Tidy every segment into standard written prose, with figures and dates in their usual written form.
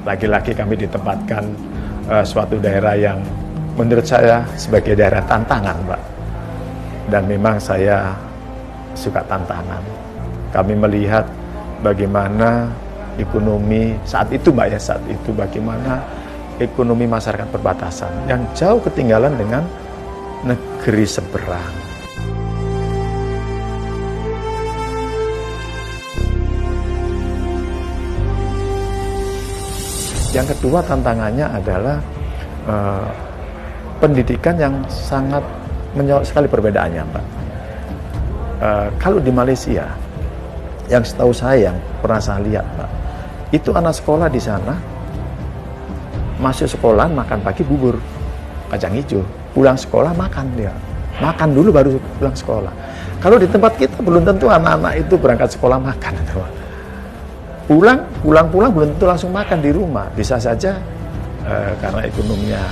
Lagi-lagi kami ditempatkan suatu daerah yang menurut saya sebagai daerah tantangan, Pak. Dan memang saya suka tantangan. Kami melihat bagaimana ekonomi saat itu, Mbak ya, saat itu bagaimana ekonomi masyarakat perbatasan yang jauh ketinggalan dengan negeri seberang. Yang kedua tantangannya adalah pendidikan yang sangat menyorot sekali perbedaannya, Pak. Kalau di Malaysia, yang setahu saya, yang pernah saya lihat, Pak, itu anak sekolah di sana masuk sekolah makan pagi bubur kacang hijau, pulang sekolah makan dia, makan dulu baru pulang sekolah. Kalau di tempat kita belum tentu anak-anak itu berangkat sekolah makan, Pak. Pulang belum tentu langsung makan di rumah. Bisa saja karena ekonominya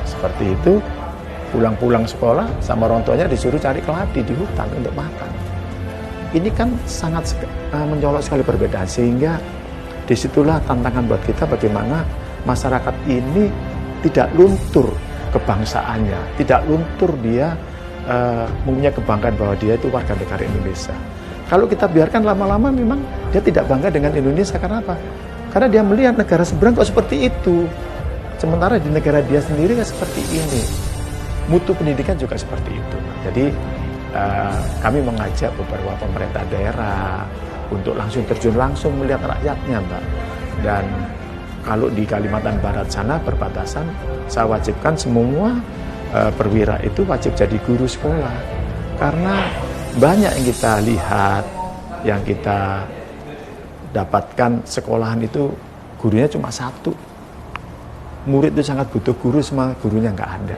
seperti itu, pulang sekolah sama orang tuanya disuruh cari keladi di hutan untuk makan. Ini kan sangat mencolok sekali perbedaan, sehingga disitulah tantangan buat kita bagaimana masyarakat ini tidak luntur kebangsaannya, tidak luntur dia mempunyai kebanggaan bahwa dia itu warga negara Indonesia. Kalau kita biarkan lama-lama memang dia tidak bangga dengan Indonesia. Karena apa? Karena dia melihat negara seberang kok seperti itu. Sementara di negara dia sendiri kan seperti ini. Mutu pendidikan juga seperti itu. Jadi kami mengajak beberapa pemerintah daerah untuk terjun langsung melihat rakyatnya, Mbak. Dan kalau di Kalimantan Barat sana perbatasan, saya wajibkan semua perwira itu wajib jadi guru sekolah. Karena banyak yang kita lihat, yang kita dapatkan sekolahan itu gurunya cuma satu. Murid itu sangat butuh guru, semua gurunya nggak ada.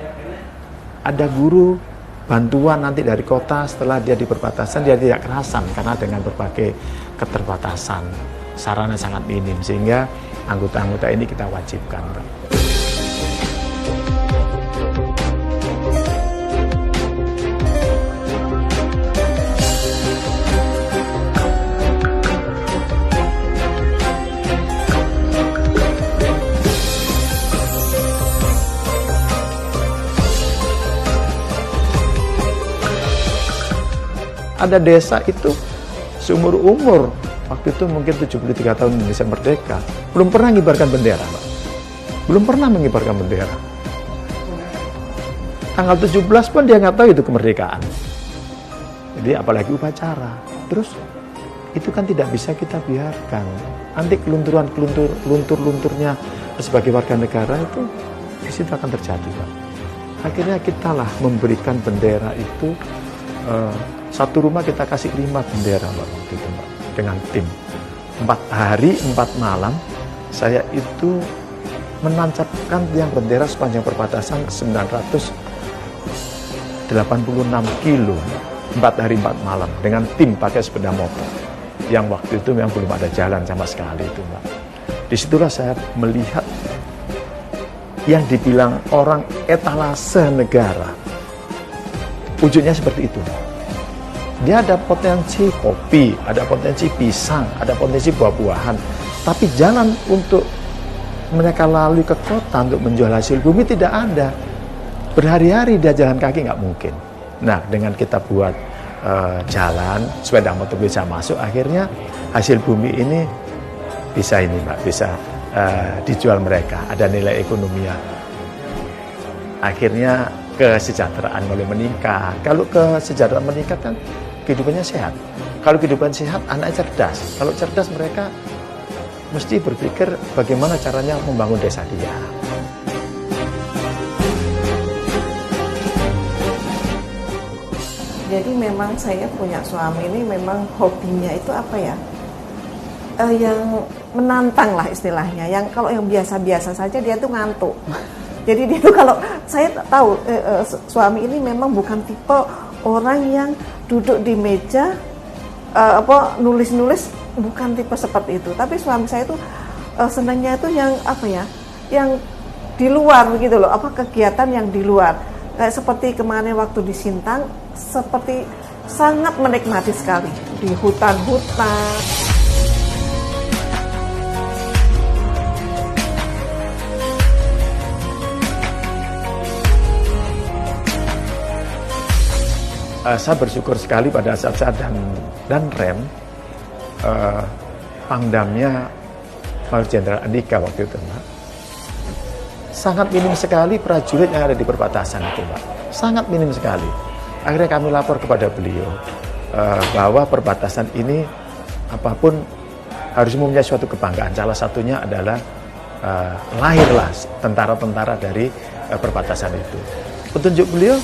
Ada guru bantuan nanti dari kota, setelah dia di perbatasan dia tidak kerasan karena dengan berbagai keterbatasan, sarana sangat minim, sehingga anggota-anggota ini kita wajibkan, Pak. Ada desa itu seumur umur, waktu itu mungkin 73 tahun Indonesia merdeka, belum pernah mengibarkan bendera, Pak. Belum pernah mengibarkan bendera. Tanggal 17 pun dia nggak tahu itu kemerdekaan. Jadi apalagi upacara. Terus itu kan tidak bisa kita biarkan. Nanti lunturnya sebagai warga negara itu di situ akan terjadi, Pak. Akhirnya kitalah memberikan bendera itu. Satu rumah kita kasih 5 bendera, Mbak, waktu itu, Mbak, dengan tim. 4 hari 4 malam saya itu menancapkan tiang bendera sepanjang perbatasan 986 kilo 4 hari 4 malam dengan tim pakai sepeda motor, yang waktu itu memang belum ada jalan sama sekali itu, Mbak. Disitulah saya melihat yang dibilang orang etalase negara, wujudnya seperti itu. Dia ada potensi kopi, ada potensi pisang, ada potensi buah-buahan. Tapi jalan untuk mereka lalui ke kota untuk menjual hasil bumi tidak ada. Berhari-hari dia jalan kaki nggak mungkin. Nah, dengan kita buat jalan, sepeda motor bisa masuk, akhirnya hasil bumi ini bisa ini, Mbak, bisa dijual mereka. Ada nilai ekonominya. Akhirnya kesejahteraan mulai meningkat. Kalau kesejahteraan meningkat kan kehidupannya sehat. Kalau kehidupan sehat, anaknya cerdas. Kalau cerdas, mereka mesti berpikir bagaimana caranya membangun desa dia. Jadi memang saya punya suami ini memang hobinya itu apa ya? Yang menantang lah istilahnya. Yang kalau yang biasa-biasa saja dia tuh ngantuk. Jadi dia tuh kalau saya tahu suami ini memang bukan tipe orang yang duduk di meja nulis-nulis, bukan tipe seperti itu. Tapi suami saya tuh senangnya itu yang apa ya? Yang di luar begitu loh, kegiatan yang di luar. Kayak seperti kemarin waktu di Sintang, seperti sangat menikmati sekali di hutan-hutan. saya bersyukur sekali pada saat saya dan rem, Pangdamnya Mayor Jenderal Andika waktu itu, Mbak. Sangat minim sekali prajurit yang ada di perbatasan itu, Mbak. Sangat minim sekali. Akhirnya kami lapor kepada beliau bahwa perbatasan ini apapun harus mempunyai suatu kebanggaan. Salah satunya adalah lahirlah tentara-tentara dari perbatasan itu. Petunjuk beliau,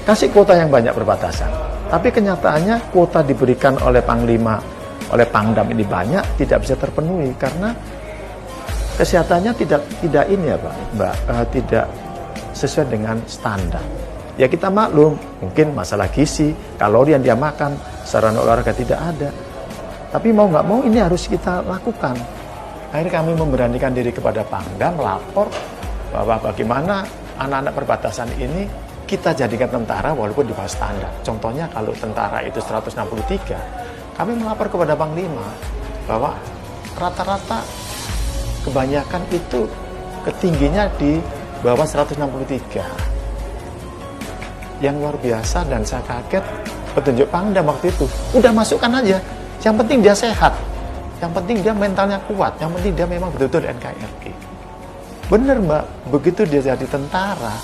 kasih kuota yang banyak perbatasan. Tapi kenyataannya kuota diberikan oleh Panglima, oleh Pangdam ini banyak, tidak bisa terpenuhi karena kesehatannya tidak ini ya Mbak, tidak sesuai dengan standar. Ya kita maklum, mungkin masalah gizi, kalori yang dia makan, sarana olahraga tidak ada. Tapi mau nggak mau ini harus kita lakukan. Akhirnya kami memberanikan diri kepada Pangdam, melapor bahwa bagaimana anak-anak perbatasan ini kita jadikan tentara walaupun di bawah standar. Contohnya kalau tentara itu 163, kami melapor kepada Panglima bahwa rata-rata kebanyakan itu ketingginya di bawah 163. Yang luar biasa dan saya kaget petunjuk Pangdam waktu itu. Udah masukkan aja. Yang penting dia sehat. Yang penting dia mentalnya kuat. Yang penting dia memang betul-betul NKRI. Bener Mbak, begitu dia jadi tentara,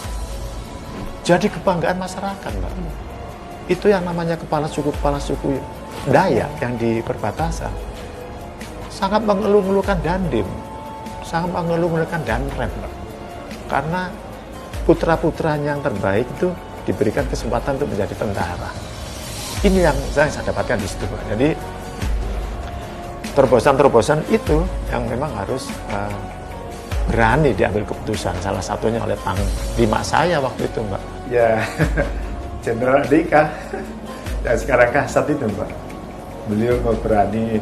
jadi kebanggaan masyarakat Mbak. Itu yang namanya kepala suku Dayak yang di perbatasan. Sangat mengeluh-ngeluhkan Dandim. Sangat mengeluh-ngeluhkan Danrem Mbak. Karena putra-putranya yang terbaik itu diberikan kesempatan untuk menjadi tentara. Ini yang saya dapatkan di situ Pak. Jadi terobosan-terobosan itu yang memang harus berani diambil keputusan. Salah satunya oleh Panglima saya waktu itu Mbak. Ya, Jenderal Andika yang sekarang Kasat itu Mbak. Beliau berani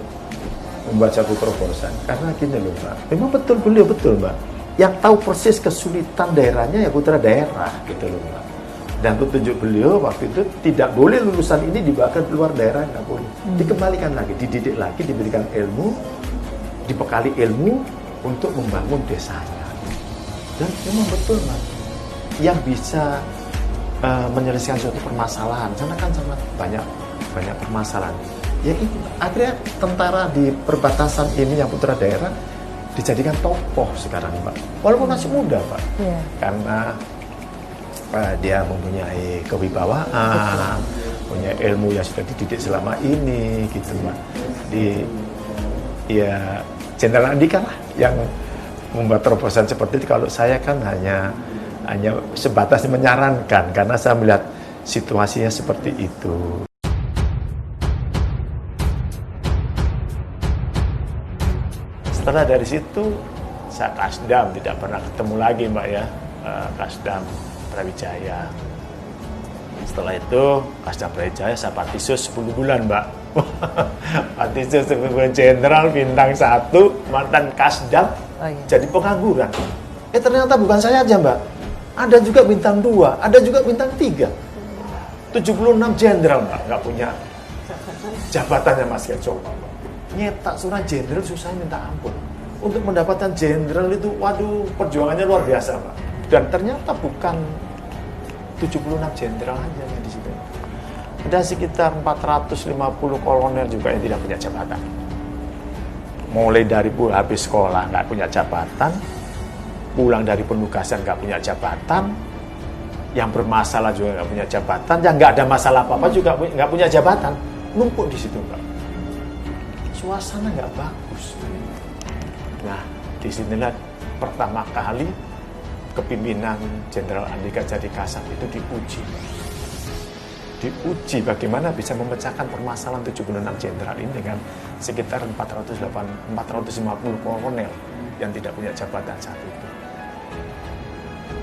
membuat satu terobosan. Karena gini loh Mbak, memang betul beliau betul Mbak. Yang tahu persis kesulitan daerahnya ya putra daerah gitu loh Mbak. Dan petunjuk beliau waktu itu tidak boleh lulusan ini dibawa ke luar daerah, nggak boleh. Dikembalikan lagi, dididik lagi, diberikan ilmu, dibekali ilmu untuk membangun desanya. Dan memang betul Mas, yang bisa menyelesaikan suatu permasalahan, karena kan sangat banyak permasalahan. Ya ini akhirnya tentara di perbatasan ini yang putra daerah dijadikan tokoh sekarang Pak. Walaupun masih muda Pak, karena dia mempunyai kewibawaan, punya ilmu yang sudah dididik selama ini, gitu Mbak. Ya Jenderal Andika lah yang membuat terobosan seperti itu. Kalau saya kan hanya sebatas menyarankan karena saya melihat situasinya seperti itu. Setelah dari situ saya Kasdam, tidak pernah ketemu lagi Mbak ya, Kasdam Brawijaya. Setelah itu Kasdam Brawijaya saya Patisus 10 bulan Mbak. Patisus 10 bulan Jenderal bintang 1, mantan Kasdam, jadi pengangguran. Ternyata bukan saya aja Mbak, ada juga bintang 2, ada juga bintang 3. 76 jenderal Mbak, nggak punya jabatannya Mas Keco. Nyetak surat jenderal susah minta ampun. Untuk mendapatkan jenderal itu, waduh, perjuangannya luar biasa Mbak. Dan ternyata bukan 76 jenderal aja yang di situ. Ada sekitar 450 kolonel juga yang tidak punya jabatan. Mulai dari habis sekolah nggak punya jabatan, pulang dari penugasan nggak punya jabatan, yang bermasalah juga nggak punya jabatan, yang nggak ada masalah apa-apa juga nggak punya jabatan, numpuk di situ Mbak. Suasana nggak bagus. Nah, disinilah pertama kali kepimpinan Jenderal Andika jadi Kasat itu diuji bagaimana bisa memecahkan permasalahan 76 jenderal ini dengan sekitar 450 kolonel yang tidak punya jabatan saat itu.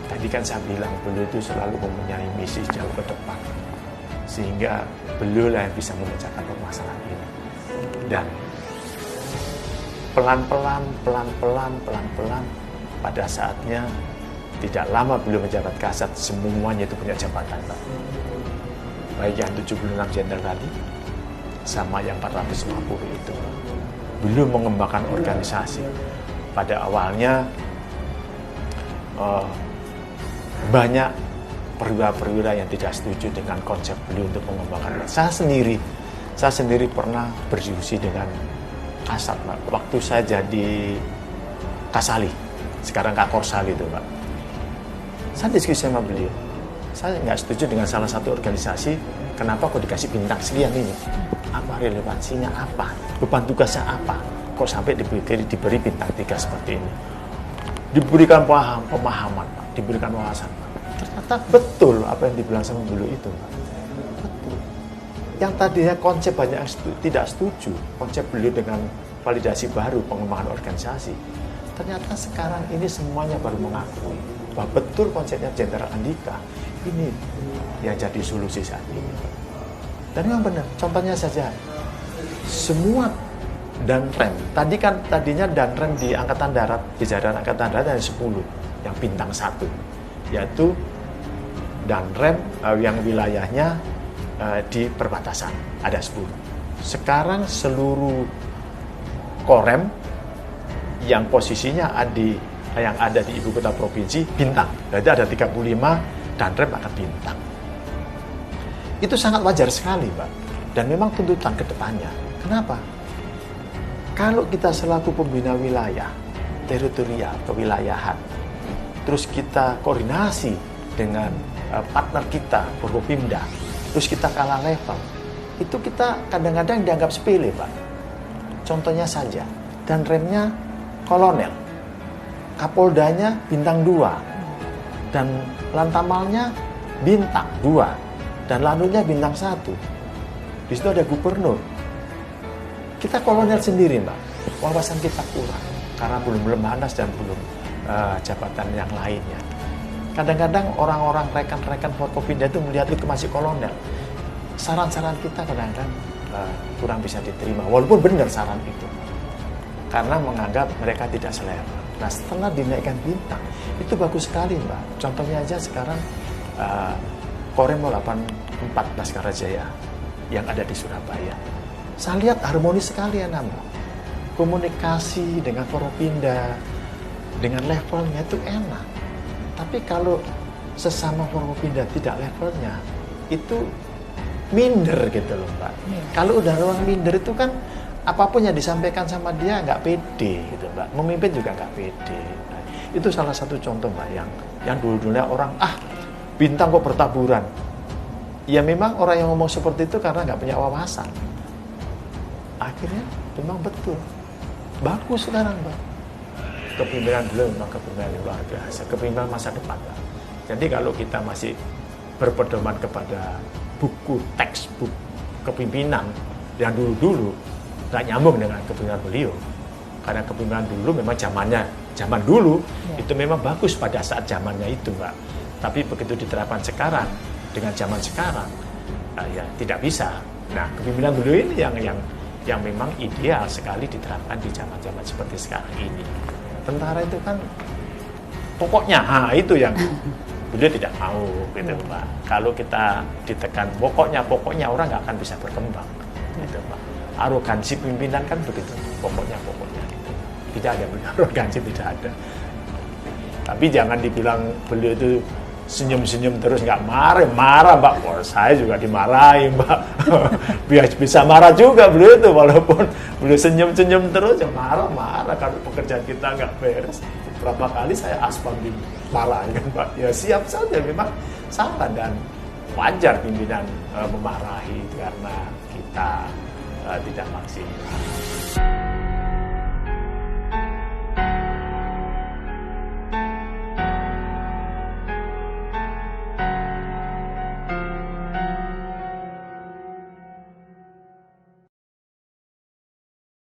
Tadi kan saya bilang beliau itu selalu mempunyai misi jauh ke depan, sehingga beliau lah yang bisa memecahkan permasalahan ini. Dan pelan-pelan pada saatnya, tidak lama beliau menjabat Kasat, semuanya itu punya jabatan Pak. Baik yang 76 jenderal tadi sama yang 450 itu. Belum mengembangkan organisasi. Pada awalnya banyak perwira-perwira yang tidak setuju dengan konsep beliau untuk mengembangkan. Saya sendiri pernah berdiskusi dengan Kasat, Pak. Waktu saya jadi Kasali, sekarang Kak Korsali itu, Pak. Saya diskusi sama beliau. Saya nggak setuju dengan salah satu organisasi, kenapa kok dikasih bintang sekian ini? Apa relevansinya apa? Beban tugasnya apa? Kok sampai diberi bintang 3 seperti ini? Diberikan pemahaman, Pak. Diberikan wawasan, Pak. Ternyata betul apa yang dibilang sama beliau itu, Pak. Betul. Yang tadinya konsep banyak yang tidak setuju, konsep beliau dengan validasi baru pengembangan organisasi, ternyata sekarang ini semuanya baru mengakui bahwa betul konsepnya Jenderal Andika ini yang jadi solusi saat ini. Dan memang benar, contohnya saja, semua Danrem, tadinya Danrem di Angkatan Darat, di Jajaran Angkatan Darat ada 10 yang bintang 1, yaitu Danrem yang wilayahnya di perbatasan, ada 10. Sekarang seluruh Korem yang posisinya yang ada di ibu kota provinsi bintang. Jadi ada 35 Danrem akan bintang. Itu sangat wajar sekali, Pak. Dan memang tuntutan ke depannya. Kenapa? Kalau kita selaku pembina wilayah, teritorial, kewilayahan, terus kita koordinasi dengan partner kita, Forkopimda, terus kita kalah level, itu kita kadang-kadang dianggap sepele, Pak. Contohnya saja, Danremnya kolonel, Kapoldanya bintang 2, dan Lantamalnya bintang 2, dan Lanutnya bintang 1. Di situ ada gubernur. Kita kolonel sendiri, Mbak. Wawasan kita kurang karena belum lemanas dan belum jabatan yang lainnya. Kadang-kadang orang-orang rekan-rekan Forkopimda itu melihat itu masih kolonel. Saran-saran kita kadang-kadang kurang bisa diterima, walaupun benar saran itu, karena menganggap mereka tidak selevel. Nah, setelah dinaikkan bintang, itu bagus sekali, Mbak. Contohnya aja sekarang Korem 84 Baskarajaya yang ada di Surabaya. Saya lihat harmonis sekali ya, Mbak. Komunikasi dengan Forkopimda, dengan levelnya itu enak. Tapi kalau sesama Forkopimda tidak levelnya, itu minder gitu loh, Mbak. Kalau udah orang minder itu kan apapun yang disampaikan sama dia nggak pede gitu, Mbak. Memimpin juga nggak pede. Nah, itu salah satu contoh, Mbak, yang dulu-dulunya orang bintang kok bertaburan. Ya memang orang yang ngomong seperti itu karena nggak punya wawasan. Akhirnya memang betul. Bagus sekarang, Mbak. Kepemimpinan dulu memang kepemimpinan yang luar biasa. Kepemimpinan masa depan, Mbak. Jadi kalau kita masih berpedoman kepada buku, textbook kepimpinan yang dulu-dulu, nggak nyambung dengan kepemimpinan beliau. Karena kepemimpinan dulu memang zaman dulu itu memang bagus pada saat zamannya itu, Mbak. Tapi begitu diterapkan sekarang dengan zaman sekarang, ya tidak bisa. Nah, kepemimpinan beliau ini yang memang ideal sekali diterapkan di zaman-zaman seperti sekarang ini. Tentara itu kan pokoknya, itu yang beliau tidak mau, gitu, Pak. Kalau kita ditekan pokoknya orang nggak akan bisa berkembang, gitu, Pak. Arogansi pimpinan kan begitu, pokoknya gitu. Tidak ada arogansi, tidak ada. Tapi jangan dibilang beliau itu senyum-senyum terus, nggak marah, Mbak. Oh, saya juga dimarahi, Mbak. Bisa marah juga beliau itu, walaupun beliau senyum-senyum terus, ya marah. Kalau pekerjaan kita nggak beres, berapa kali saya aspal dimarahi, Mbak. Ya siap saja, memang salah dan wajar pimpinan memarahi karena kita tidak maksimal.